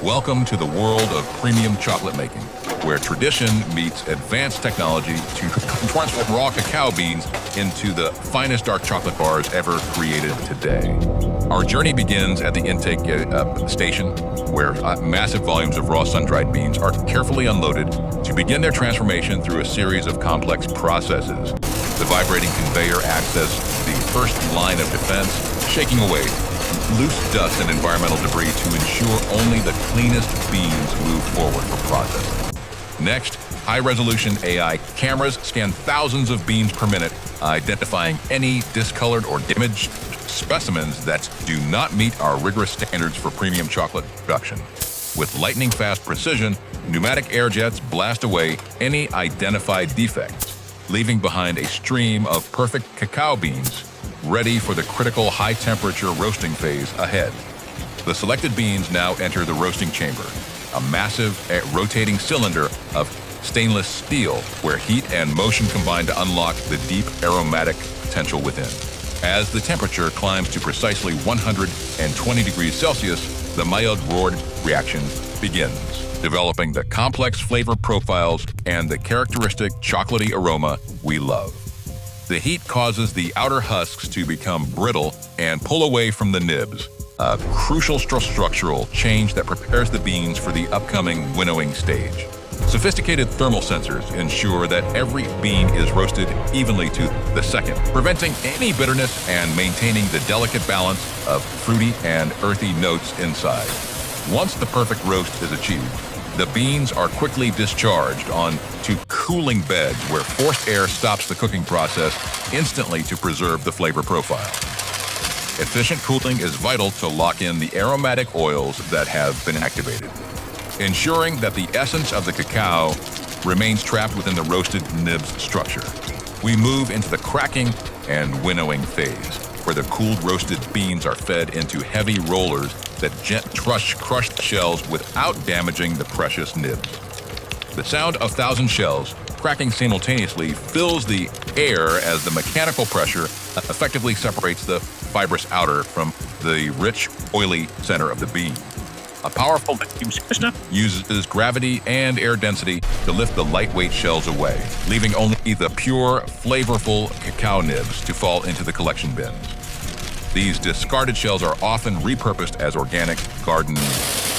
Welcome to the world of premium chocolate making, where tradition meets advanced technology to transform raw cacao beans into the finest dark chocolate bars ever created today. Our journey begins at the intake station, where massive volumes of raw sun-dried beans are carefully unloaded to begin their transformation through a series of complex processes. The vibrating conveyor acts as the first line of defense, shaking away loose dust and environmental debris to ensure only the cleanest beans move forward for processing. Next, high-resolution AI cameras scan thousands of beans per minute, identifying any discolored or damaged specimens that do not meet our rigorous standards for premium chocolate production. With lightning-fast precision, pneumatic air jets blast away any identified defects, leaving behind a stream of perfect cacao beans ready for the critical high-temperature roasting phase ahead. The selected beans now enter the roasting chamber, a massive rotating cylinder of stainless steel where heat and motion combine to unlock the deep aromatic potential within. As the temperature climbs to precisely 120 degrees Celsius, the Maillard reaction begins, developing the complex flavor profiles and the characteristic chocolatey aroma we love. The heat causes the outer husks to become brittle and pull away from the nibs, a crucial structural change that prepares the beans for the upcoming winnowing stage. Sophisticated thermal sensors ensure that every bean is roasted evenly to the second, preventing any bitterness and maintaining the delicate balance of fruity and earthy notes inside. Once the perfect roast is achieved, the beans are quickly discharged onto cooling beds where forced air stops the cooking process instantly to preserve the flavor profile. Efficient cooling is vital to lock in the aromatic oils that have been activated, ensuring that the essence of the cacao remains trapped within the roasted nibs structure. We move into the cracking and winnowing phase, where the cooled roasted beans are fed into heavy rollers that crush the shells without damaging the precious nibs. The sound of 1,000 shells cracking simultaneously fills the air as the mechanical pressure effectively separates the fibrous outer from the rich, oily center of the bean. A powerful vacuum system uses gravity and air density to lift the lightweight shells away, leaving only the pure, flavorful cacao nibs to fall into the collection bins. These discarded shells are often repurposed as organic garden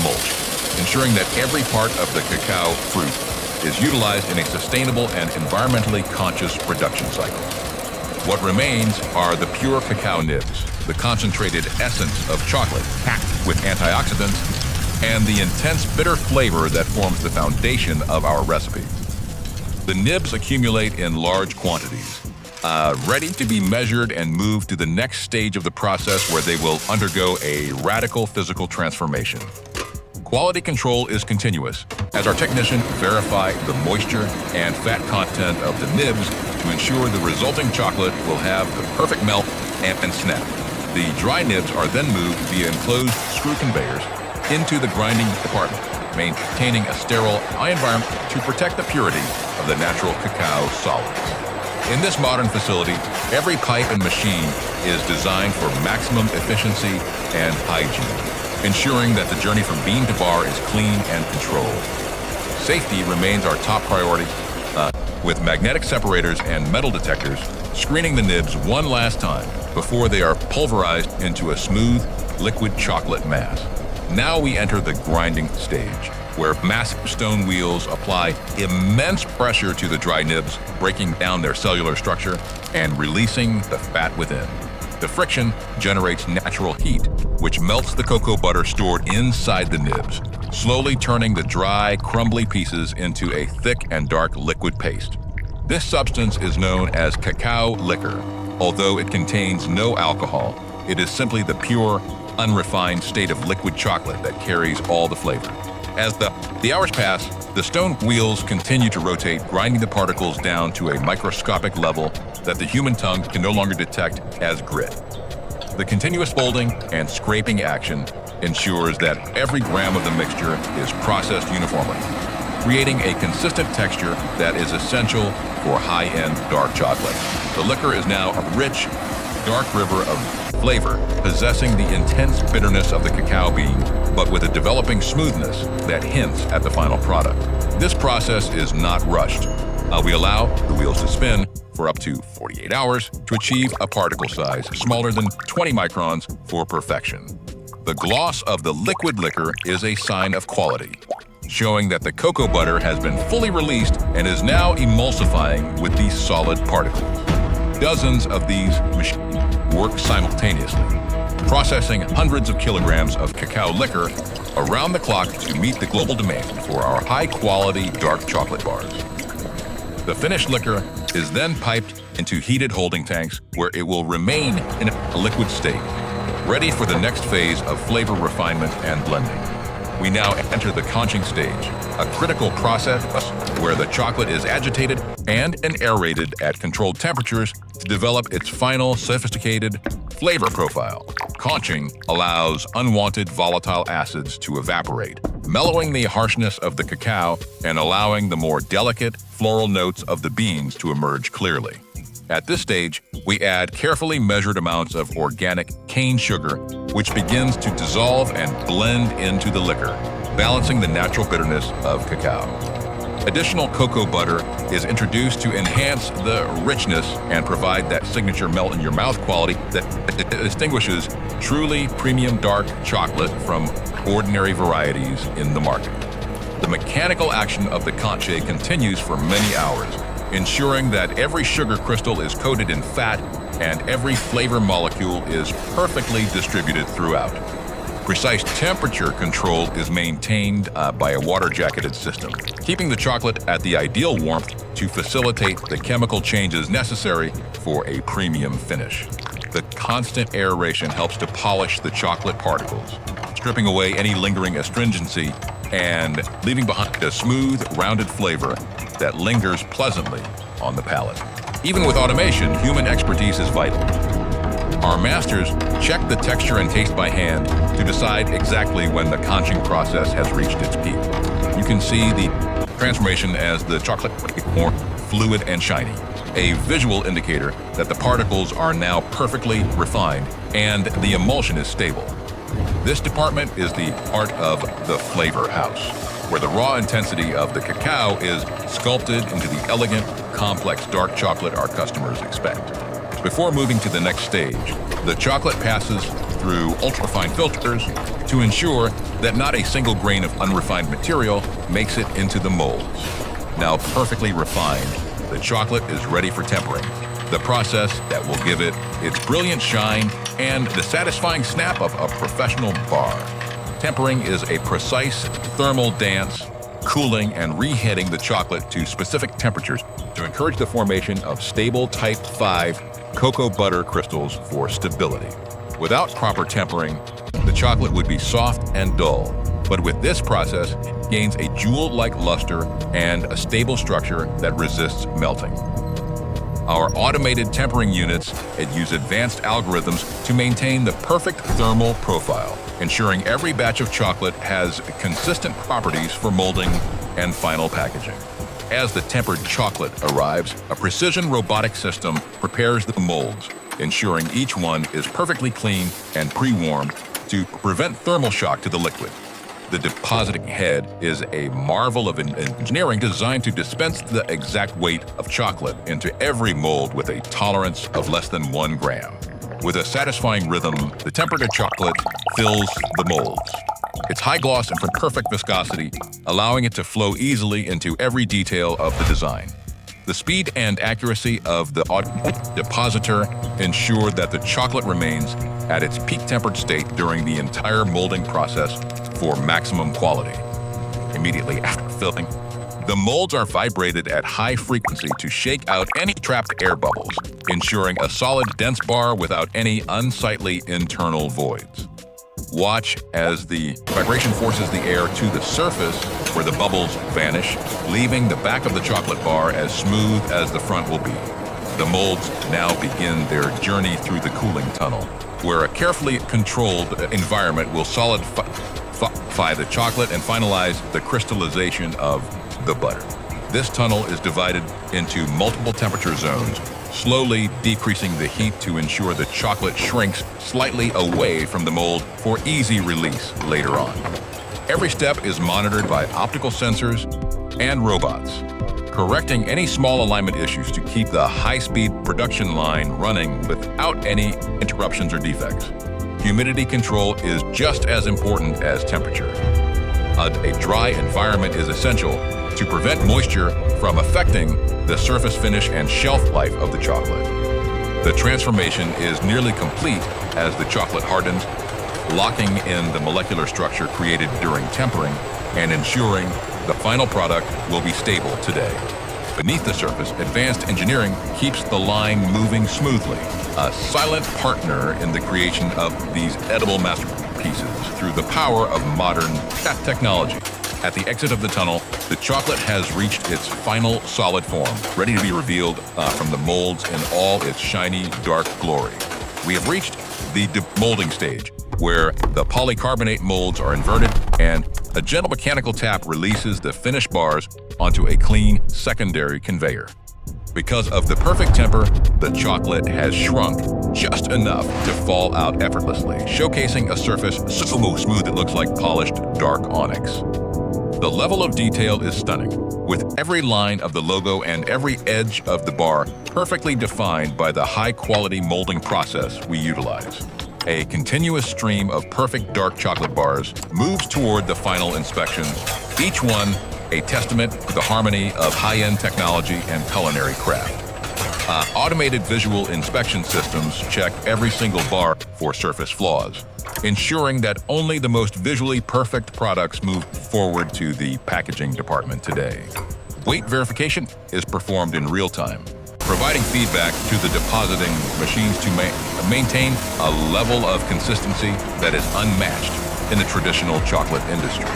mulch, ensuring that every part of the cacao fruit is utilized in a sustainable and environmentally conscious production cycle. What remains are the pure cacao nibs, the concentrated essence of chocolate packed with antioxidants, and the intense bitter flavor that forms the foundation of our recipe. The nibs accumulate in large quantities, ready to be measured and moved to the next stage of the process where they will undergo a radical physical transformation. Quality control is continuous, as our technicians verify the moisture and fat content of the nibs to ensure the resulting chocolate will have the perfect melt and snap. The dry nibs are then moved via enclosed screw conveyors into the grinding department, maintaining a sterile environment to protect the purity of the natural cacao solids. In this modern facility, every pipe and machine is designed for maximum efficiency and hygiene, ensuring that the journey from bean to bar is clean and controlled. Safety remains our top priority, with magnetic separators and metal detectors screening the nibs one last time before they are pulverized into a smooth, liquid chocolate mass. Now we enter the grinding stage, where massive stone wheels apply immense pressure to the dry nibs, breaking down their cellular structure and releasing the fat within. The friction generates natural heat, which melts the cocoa butter stored inside the nibs, slowly turning the dry, crumbly pieces into a thick and dark liquid paste. This substance is known as cacao liquor. Although it contains no alcohol, it is simply the pure, unrefined state of liquid chocolate that carries all the flavor. As the hours pass, the stone wheels continue to rotate, grinding the particles down to a microscopic level that the human tongue can no longer detect as grit. The continuous folding and scraping action ensures that every gram of the mixture is processed uniformly, creating a consistent texture that is essential for high-end dark chocolate. The liquor is now a rich, dark river of flavor, possessing the intense bitterness of the cacao bean, but with a developing smoothness that hints at the final product. This process is not rushed. We allow the wheels to spin for up to 48 hours to achieve a particle size smaller than 20 microns for perfection. The gloss of the liquid liquor is a sign of quality, showing that the cocoa butter has been fully released and is now emulsifying with these solid particles. Dozens of these machines work simultaneously, processing hundreds of kilograms of cacao liquor around the clock to meet the global demand for our high-quality dark chocolate bars. The finished liquor is then piped into heated holding tanks where it will remain in a liquid state, ready for the next phase of flavor refinement and blending. We now enter the conching stage, a critical process where the chocolate is agitated and aerated at controlled temperatures to develop its final sophisticated flavor profile. Conching allows unwanted volatile acids to evaporate, mellowing the harshness of the cacao and allowing the more delicate floral notes of the beans to emerge clearly. At this stage, we add carefully measured amounts of organic cane sugar, which begins to dissolve and blend into the liquor, balancing the natural bitterness of cacao. Additional cocoa butter is introduced to enhance the richness and provide that signature melt-in-your-mouth quality that distinguishes truly premium dark chocolate from ordinary varieties in the market. The mechanical action of the conche continues for many hours, ensuring that every sugar crystal is coated in fat and every flavor molecule is perfectly distributed throughout. Precise temperature control is maintained by a water-jacketed system, keeping the chocolate at the ideal warmth to facilitate the chemical changes necessary for a premium finish. The constant aeration helps to polish the chocolate particles, stripping away any lingering astringency and leaving behind a smooth, rounded flavor that lingers pleasantly on the palate. Even with automation, human expertise is vital. Our masters check the texture and taste by hand to decide exactly when the conching process has reached its peak. You can see the transformation as the chocolate becomes more fluid and shiny, a visual indicator that the particles are now perfectly refined and the emulsion is stable. This department is the art of the flavor house, where the raw intensity of the cacao is sculpted into the elegant, complex dark chocolate our customers expect. Before moving to the next stage, the chocolate passes through ultrafine filters to ensure that not a single grain of unrefined material makes it into the molds. Now perfectly refined, the chocolate is ready for tempering, the process that will give it its brilliant shine and the satisfying snap of a professional bar. Tempering is a precise thermal dance, cooling and reheating the chocolate to specific temperatures to encourage the formation of stable Type 5 cocoa butter crystals for stability. Without proper tempering, the chocolate would be soft and dull, but with this process, it gains a jewel-like luster and a stable structure that resists melting. Our automated tempering units use advanced algorithms to maintain the perfect thermal profile, ensuring every batch of chocolate has consistent properties for molding and final packaging. As the tempered chocolate arrives, a precision robotic system prepares the molds, ensuring each one is perfectly clean and pre-warmed to prevent thermal shock to the liquid. The depositing head is a marvel of engineering designed to dispense the exact weight of chocolate into every mold with a tolerance of less than 1 gram. With a satisfying rhythm, the tempered chocolate fills the molds. It's high gloss and perfect viscosity, allowing it to flow easily into every detail of the design. The speed and accuracy of the depositor ensure that the chocolate remains at its peak tempered state during the entire molding process for maximum quality. Immediately after filling, the molds are vibrated at high frequency to shake out any trapped air bubbles, ensuring a solid, dense bar without any unsightly internal voids. Watch as the vibration forces the air to the surface where the bubbles vanish, leaving the back of the chocolate bar as smooth as the front will be. The molds now begin their journey through the cooling tunnel, where a carefully controlled environment will solidify the chocolate and finalize the crystallization of the butter. This tunnel is divided into multiple temperature zones slowly decreasing the heat to ensure the chocolate shrinks slightly away from the mold for easy release later on. Every step is monitored by optical sensors and robots, correcting any small alignment issues to keep the high-speed production line running without any interruptions or defects. Humidity control is just as important as temperature. A dry environment is essential to prevent moisture from affecting the surface finish and shelf life of the chocolate. The transformation is nearly complete as the chocolate hardens, locking in the molecular structure created during tempering and ensuring the final product will be stable today. Beneath the surface, advanced engineering keeps the line moving smoothly, a silent partner in the creation of these edible masterpieces through the power of modern technology. At the exit of the tunnel, the chocolate has reached its final solid form, ready to be revealed from the molds in all its shiny, dark glory. We have reached the demolding stage, where the polycarbonate molds are inverted and a gentle mechanical tap releases the finished bars onto a clean secondary conveyor. Because of the perfect temper, the chocolate has shrunk just enough to fall out effortlessly, showcasing a surface so smooth it looks like polished dark onyx. The level of detail is stunning, with every line of the logo and every edge of the bar perfectly defined by the high-quality molding process we utilize. A continuous stream of perfect dark chocolate bars moves toward the final inspection, each one a testament to the harmony of high-end technology and culinary craft. Automated visual inspection systems check every single bar for surface flaws, ensuring that only the most visually perfect products move forward to the packaging department today. Weight verification is performed in real time, providing feedback to the depositing machines to maintain a level of consistency that is unmatched in the traditional chocolate industry.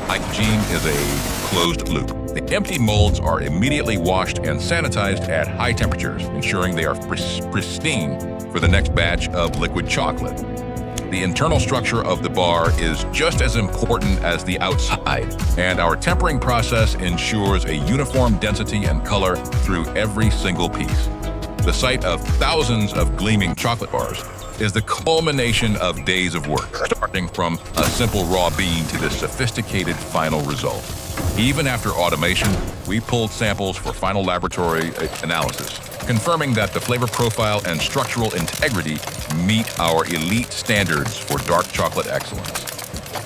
Hygiene is a closed loop. The empty molds are immediately washed and sanitized at high temperatures, ensuring they are pristine for the next batch of liquid chocolate. The internal structure of the bar is just as important as the outside, and our tempering process ensures a uniform density and color through every single piece. The sight of thousands of gleaming chocolate bars is the culmination of days of work, starting from a simple raw bean to this sophisticated final result. Even after automation, we pulled samples for final laboratory analysis, confirming that the flavor profile and structural integrity meet our elite standards for dark chocolate excellence.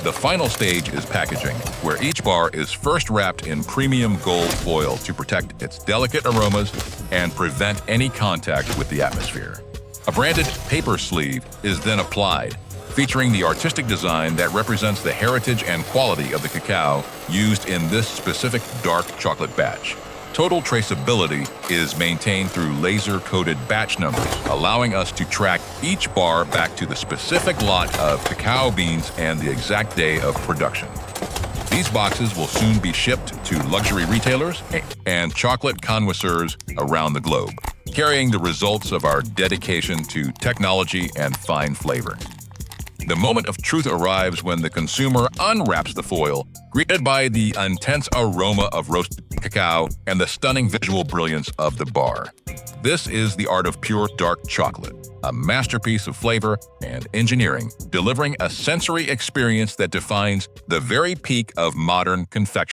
The final stage is packaging, where each bar is first wrapped in premium gold foil to protect its delicate aromas and prevent any contact with the atmosphere. A branded paper sleeve is then applied, featuring the artistic design that represents the heritage and quality of the cacao used in this specific dark chocolate batch. Total traceability is maintained through laser-coded batch numbers, allowing us to track each bar back to the specific lot of cacao beans and the exact day of production. These boxes will soon be shipped to luxury retailers and chocolate connoisseurs around the globe, carrying the results of our dedication to technology and fine flavor. The moment of truth arrives when the consumer unwraps the foil, greeted by the intense aroma of roasted cacao and the stunning visual brilliance of the bar. This is the art of pure dark chocolate, a masterpiece of flavor and engineering, delivering a sensory experience that defines the very peak of modern confection.